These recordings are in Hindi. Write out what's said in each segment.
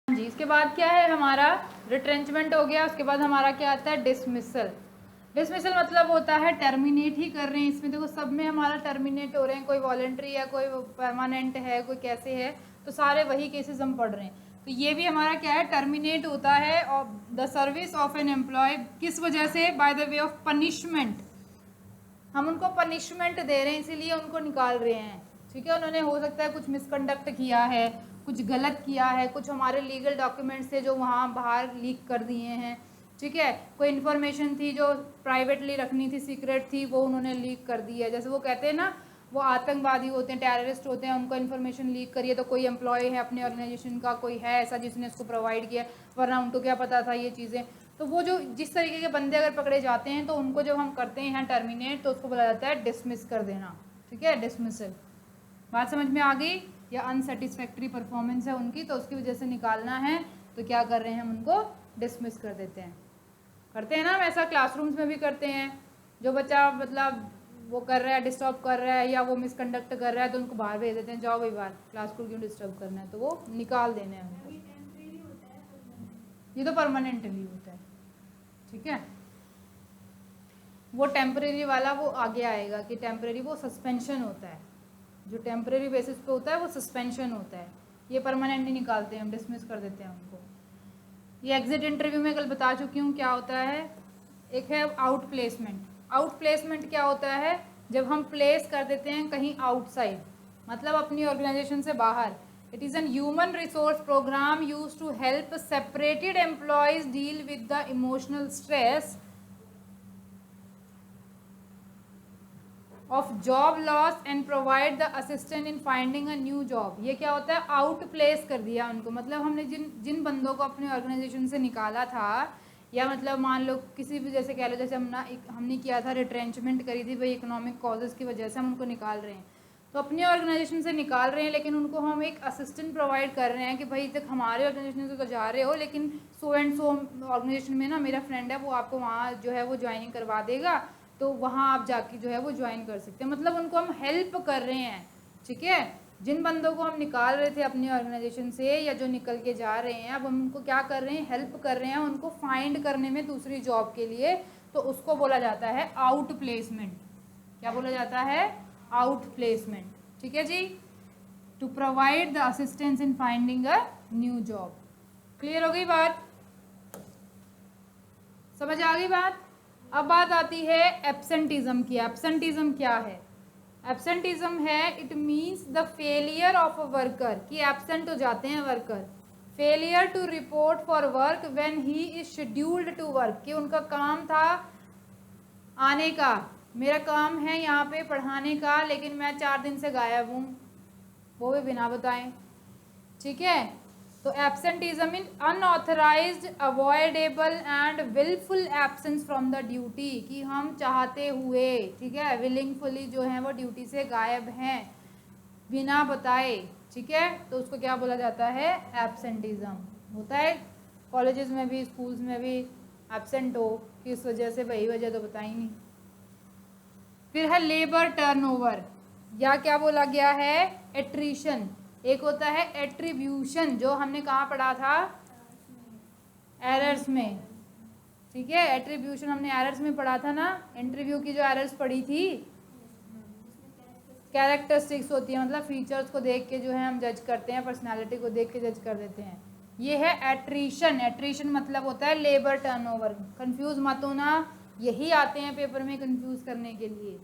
जी, इसके बाद क्या है हमारा रिट्रेंचमेंट हो गया। उसके बाद हमारा क्या आता है डिसमिसल। डिसमिसल मतलब होता है टर्मिनेट ही कर रहे हैं। इसमें देखो सब में हमारा टर्मिनेट हो रहे हैं, कोई वॉलेंट्री है, कोई परमानेंट है, कोई कैसे है, तो सारे वही केसेस हम पढ़ रहे हैं। तो ये भी हमारा क्या है टर्मिनेट होता है और the service of an employ किस वजह से, by the way of punishment. हम उनको पनिशमेंट दे रहे हैं इसीलिए उनको निकाल रहे हैं। ठीक है, उन्होंने हो सकता है कुछ मिसकंडक्ट किया है, कुछ गलत किया है, कुछ हमारे लीगल डॉक्यूमेंट्स थे जो वहाँ बाहर लीक कर दिए हैं। ठीक है, कोई इन्फॉर्मेशन थी जो प्राइवेटली रखनी थी, सीक्रेट थी, वो उन्होंने लीक कर दी है। जैसे वो कहते हैं ना, वो आतंकवादी होते हैं, टेररिस्ट होते हैं, उनको इन्फॉर्मेशन लीक करिए तो कोई एम्प्लॉय है अपने ऑर्गेनाइजेशन का, कोई है ऐसा जिसने इसको प्रोवाइड किया, वरना उनको क्या पता था ये चीज़ें। तो वो जो जिस तरीके के बंदे अगर पकड़े जाते हैं तो उनको जब हम करते हैं टर्मिनेट तो उसको बोला जाता है डिसमिस कर देना। ठीक है, डिसमिसल। बात समझ में आ गई? या अनसेटिस्फैक्ट्री परफॉर्मेंस है उनकी तो उसकी वजह से निकालना है तो क्या कर रहे हैं हम उनको डिसमिस कर देते हैं। करते हैं ना, हम ऐसा क्लासरूम्स में भी करते हैं। जो बच्चा मतलब वो कर रहा है, डिस्टर्ब कर रहा है या वो मिसकंडक्ट कर रहा है तो उनको बाहर भेज देते हैं, जाओ भाई बाहर, क्लास को क्यों डिस्टर्ब करना है, तो वो निकाल देने हैं उनको। ये तो परमानेंटली होता है। ठीक है, वो टेम्परेरी वाला वो आगे आएगा कि टेम्परेरी वो सस्पेंशन होता है। जो टेम्परेरी बेसिस पे होता है वो सस्पेंशन होता है। ये परमानेंटली निकालते हैं हम, डिसमिस कर देते हैं उनको। ये एग्जिट इंटरव्यू में कल बता चुकी हूँ क्या होता है। एक है आउट प्लेसमेंट। आउट प्लेसमेंट क्या होता है, जब हम प्लेस कर देते हैं कहीं आउटसाइड, मतलब अपनी ऑर्गेनाइजेशन से बाहर। It is an human resource programme use to help separated employees deal with the emotional stress of job loss and provide the assistant in finding a new job. ये क्या होता है, आउट प्लेस कर दिया उनको। मतलब हमने जिन जिन बंदों को अपने ऑर्गेनाइजेशन से निकाला था, या मतलब मान लो किसी भी, जैसे कह लो जैसे हमने किया था रिट्रेंचमेंट करी थी भाई, इकोनॉमिक कॉजेज़ की वजह से हम उनको निकाल रहे हैं। तो अपनी ऑर्गेनाइजेशन से निकाल रहे हैं लेकिन उनको हम एक असिस्टेंट प्रोवाइड कर रहे हैं कि भाई तक हमारे ऑर्गेनाइजेशन से तो जा रहे हो लेकिन सो एंड सो ऑर्गेनाइजेशन में ना मेरा फ्रेंड है, वो आपको वहाँ जो है वो ज्वाइनिंग करवा देगा, तो वहाँ आप जाके जो है वो ज्वाइन कर सकते हैं। मतलब उनको हम हेल्प कर रहे हैं। ठीक है, जिन बंदों को हम निकाल रहे थे अपनी ऑर्गेनाइजेशन से या जो निकल के जा रहे हैं, अब हम उनको क्या कर रहे हैं, हेल्प कर रहे हैं उनको फाइंड करने में दूसरी जॉब के लिए। तो उसको बोला जाता है आउट प्लेसमेंट। क्या बोला जाता है, आउट प्लेसमेंट। ठीक है जी, to provide the assistance in finding a new job. Clear हो गई बात, समझ आ गई बात? अब बात आती है एब्सेंटिज्म की। एब्सेंटिज्म क्या है? एब्सेंटिज्म है, it means the failure of a worker, कि एब्सेंट हो जाते हैं worker. Failure to report for work when he is scheduled to work, कि उनका काम था आने का, मेरा काम है यहाँ पे पढ़ाने का लेकिन मैं 4 दिन से गायब हूँ, वो भी बिना बताएं। ठीक है, तो absenteeism in unauthorised avoidable and wilful absence from the duty, कि हम चाहते हुए, ठीक है, विलिंगफुली जो है वो ड्यूटी से गायब हैं बिना बताए। ठीक है, तो उसको क्या बोला जाता है, एब्सेंटिज्म। होता है कॉलेजेस में भी, स्कूल्स में भी, एब्सेंट हो किस वजह से, वही वजह तो बताई नहीं। फिर है लेबर टर्नओवर, या क्या बोला गया है, एट्रीशन। एक होता है एट्रीब्यूशन, जो हमने कहाँ पढ़ा था, एरर्स में। ठीक है, एट्रीब्यूशन हमने एरर्स में पढ़ा था ना, इंटरव्यू की जो एरर्स पढ़ी थी। कैरेक्टरिस्टिक्स होती है, मतलब फीचर्स को देख के जो है हम जज करते हैं, पर्सनालिटी को देख के जज कर देते हैं। ये है एट्रीशन। एट्रीशन मतलब होता है लेबर टर्नओवर। कंफ्यूज मत होना, यही आते हैं पेपर में कंफ्यूज करने के लिए।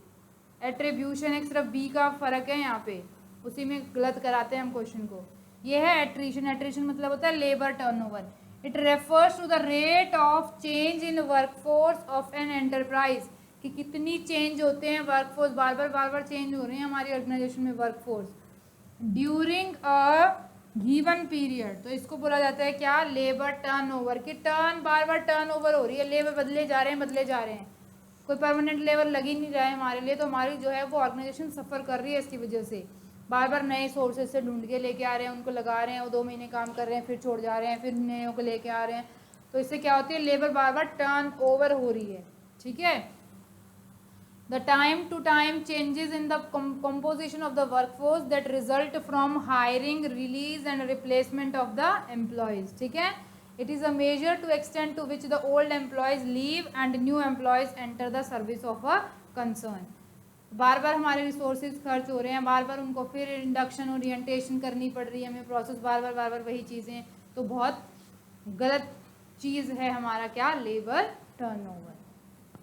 एट्रीब्यूशन एक सिर्फ बी का फर्क है यहाँ पे, उसी में गलत कराते हैं हम क्वेश्चन को। ये है एट्रीशन। एट्रीशन मतलब होता है labour turnover. It refers to the rate of change in workforce of an enterprise, कि कितनी चेंज होते हैं वर्कफोर्स, बार बार चेंज हो रहे हैं हमारी ऑर्गेनाइजेशन में workforce, during a given period. तो इसको बोला जाता है क्या, लेबर टर्नओवर, कि टर्न बार बार टर्नओवर हो रही है, लेबर बदले जा रहे हैं, कोई परमानेंट लेवल लग ही नहीं रहा है हमारे लिए, तो हमारी जो है वो ऑर्गेनाइजेशन सफ़र कर रही है इसकी वजह से। बार बार नए सोर्सेज से ढूंढ के लेके आ रहे हैं, उनको लगा रहे हैं, वो 2 महीने काम कर रहे हैं, फिर छोड़ जा रहे हैं, फिर नए को लेके आ रहे हैं। तो इससे क्या होती है, लेबर बार बार टर्न ओवर हो रही है। ठीक है, the time to time changes in the composition of the workforce that result from hiring, release and replacement of the employees. ठीक है, it is a measure to extent to which the old employees leave and new employees enter the service of a concern. बार बार हमारे रिसोर्सेज खर्च हो रहे हैं, बार बार उनको फिर इंडक्शन ओरिएंटेशन करनी पड़ रही है हमें, प्रोसेस बार बार वही चीज़ें, तो बहुत गलत चीज़ है हमारा क्या, लेबर टर्नओवर।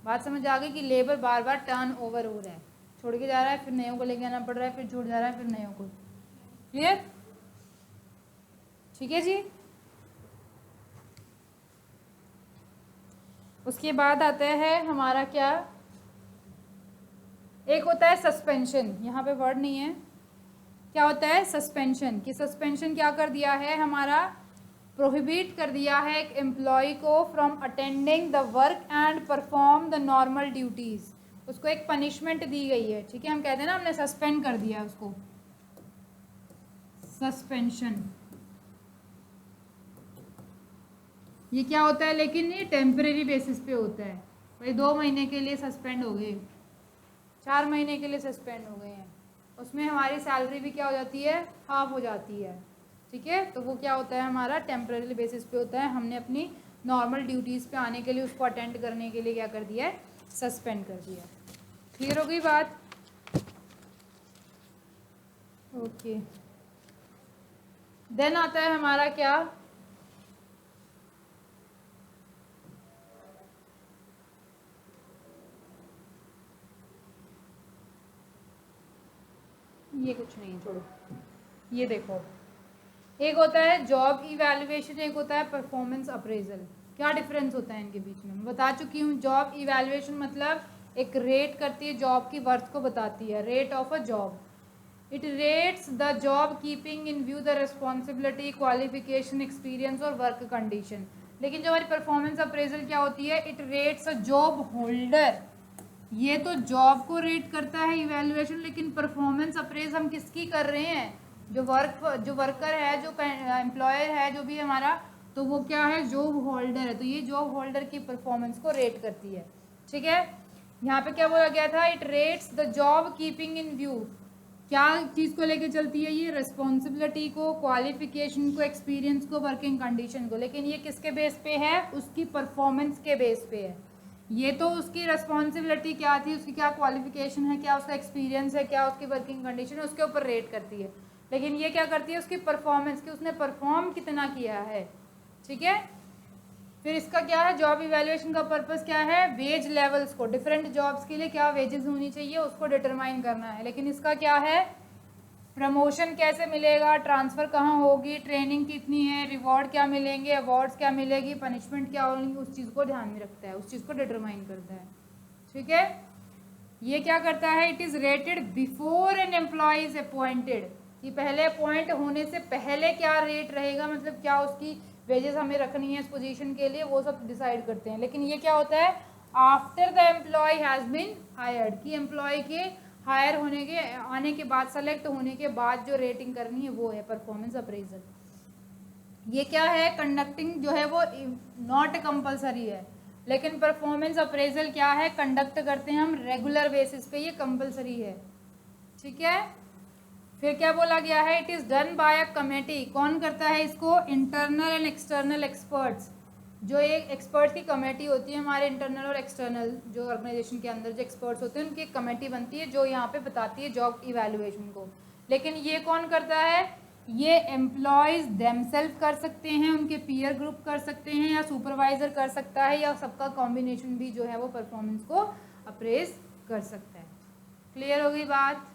बात समझ आ गई कि लेबर बार बार टर्न ओवर हो रहा है, छोड़ के जा रहा है, फिर नयों को लेके आना पड़ रहा है, फिर छूट जा रहा है, फिर नयों को। क्लियर? ठीक है जी। उसके बाद आता है हमारा क्या, एक होता है सस्पेंशन, यहाँ पे वर्ड नहीं है, क्या होता है सस्पेंशन, कि सस्पेंशन क्या कर दिया है हमारा, प्रोहिबिट कर दिया है एक एम्प्लॉय को from attending the work and perform the normal duties, उसको एक पनिशमेंट दी गई है। ठीक है, हम कहते हैं ना हमने सस्पेंड कर दिया उसको, सस्पेंशन। ये क्या होता है, लेकिन ये टेम्परेरी बेसिस पे होता है, भाई 2 महीने के लिए सस्पेंड हो गए, 4 महीने के लिए सस्पेंड हो गए हैं, उसमें हमारी सैलरी भी क्या हो जाती है, हाफ हो जाती है। ठीक है, तो वो क्या होता है हमारा टेम्परेरी बेसिस पे होता है, हमने अपनी नॉर्मल ड्यूटीज़ पे आने के लिए, उसको अटेंड करने के लिए क्या कर दिया है, सस्पेंड कर दिया। क्लियर हो गई बात? ओके, देन आता है हमारा क्या, ये कुछ नहीं, छोड़ो, ये देखो, एक होता है जॉब इवैल्यूएशन, एक होता है परफॉर्मेंस अप्रेजल। क्या डिफरेंस होता है इनके बीच में, मैं बता चुकी हूँ। जॉब इवैल्यूएशन मतलब एक रेट करती है, जॉब की वर्थ को बताती है, rate of a job. It rates the job keeping in view the responsibility, qualification, experience और वर्क कंडीशन। लेकिन जो हमारी परफॉर्मेंस अप्रेजल क्या होती है, it rates a job holder, ये तो जॉब को रेट करता है इवैल्यूएशन, लेकिन परफॉर्मेंस अप्रेज हम किसकी कर रहे हैं, जो वर्कर है, जो एम्प्लॉयर है, जो भी हमारा, तो वो क्या है, जॉब होल्डर है, तो ये जॉब होल्डर की परफॉर्मेंस को रेट करती है। ठीक है, यहाँ पे क्या बोला गया था, it rates the job keeping in view, क्या चीज़ को लेके चलती है ये, रिस्पॉन्सिबिलिटी को, क्वालिफिकेशन को, एक्सपीरियंस को, वर्किंग कंडीशन को, लेकिन ये किसके बेस पे है, उसकी परफॉर्मेंस के बेस पे है। ये तो उसकी रिस्पॉन्सिबिलिटी क्या थी, उसकी क्या क्वालिफिकेशन है, क्या उसका एक्सपीरियंस है, क्या उसकी वर्किंग कंडीशन है, उसके ऊपर रेट करती है। लेकिन ये क्या करती है, उसकी परफॉर्मेंस की, उसने परफॉर्म कितना किया है। ठीक है, फिर इसका क्या है, जॉब इवैल्यूएशन का पर्पस क्या है, वेज लेवल्स को, डिफरेंट जॉब्स के लिए क्या वेजेस होनी चाहिए उसको डिटरमाइन करना है। लेकिन इसका क्या है, प्रमोशन कैसे मिलेगा, ट्रांसफ़र कहाँ होगी, ट्रेनिंग कितनी है, रिवॉर्ड क्या मिलेंगे, अवार्ड्स क्या मिलेगी, पनिशमेंट क्या होगी, उस चीज़ को ध्यान में रखता है, उस चीज़ को डिटरमाइन करता है। ठीक है, ये क्या करता है, it is rated before an employ is appointed, कि पहले अपॉइंट होने से पहले क्या रेट रहेगा, मतलब क्या उसकी वेजेस हमें रखनी है इस पोजीशन के लिए, वो सब डिसाइड करते हैं। लेकिन ये क्या होता है, after the employ has been hired, कि एम्प्लॉय के हायर होने के, आने के बाद, सेलेक्ट होने के बाद जो रेटिंग करनी है वो है परफॉर्मेंस अप्रेजल। ये क्या है, कंडक्टिंग जो है वो नॉट कंपलसरी है, लेकिन परफॉर्मेंस अप्रेजल क्या है, कंडक्ट करते हैं हम रेगुलर बेसिस पे, ये कंपलसरी है। ठीक है, फिर क्या बोला गया है, it is done by a committee, कौन करता है इसको, इंटरनल एंड एक्सटर्नल एक्सपर्ट्स, जो एक एक्सपर्ट की कमेटी होती है हमारे इंटरनल और एक्सटर्नल जो ऑर्गेनाइजेशन के अंदर जो एक्सपर्ट्स होते हैं, उनकी एक कमेटी बनती है जो यहाँ पे बताती है जॉब इवैल्यूएशन को। लेकिन ये कौन करता है, ये एम्प्लॉयज़ देमसेल्फ कर सकते हैं, उनके पीयर ग्रुप कर सकते हैं, या सुपरवाइजर कर सकता है, या सबका कॉम्बिनेशन भी जो है वो परफॉर्मेंस को अप्रेज कर सकता है। क्लियर हो गई बात?